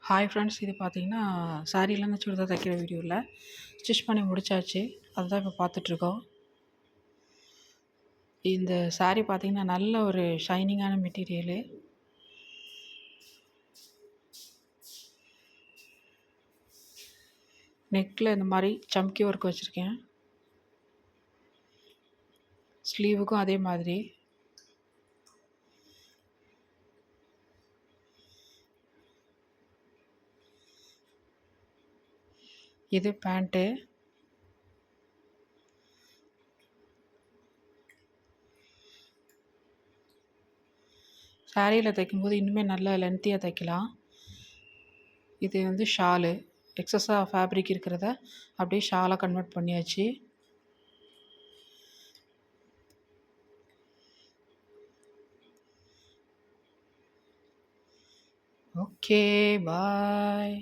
Hi friends, இது பார்த்தீங்கன்னா சாரீலேருந்து சுடிதார் தைக்கிற வீடியோவில் ஸ்டிச் பண்ணி முடிச்சாச்சு. அதுதான் இப்போ பார்த்துட்ருக்கோம். இந்த saree பார்த்தீங்கன்னா நல்ல ஒரு ஷைனிங்கான மெட்டீரியலு. நெக்கில் இந்த மாதிரி சம்கி ஒர்க் வச்சுருக்கேன். ஸ்லீவுக்கும் அதே மாதிரி. இது பேண்ட்டு. சாரியில் தைக்கும்போது இன்னுமே நல்லா லென்த்தியாக தைக்கலாம். இது வந்து ஷாலு. எக்ஸஸாக ஃபேப்ரிக் இருக்கிறத அப்படியே ஷாலாக கன்வெர்ட் பண்ணியாச்சு. ஓகே, பாய்.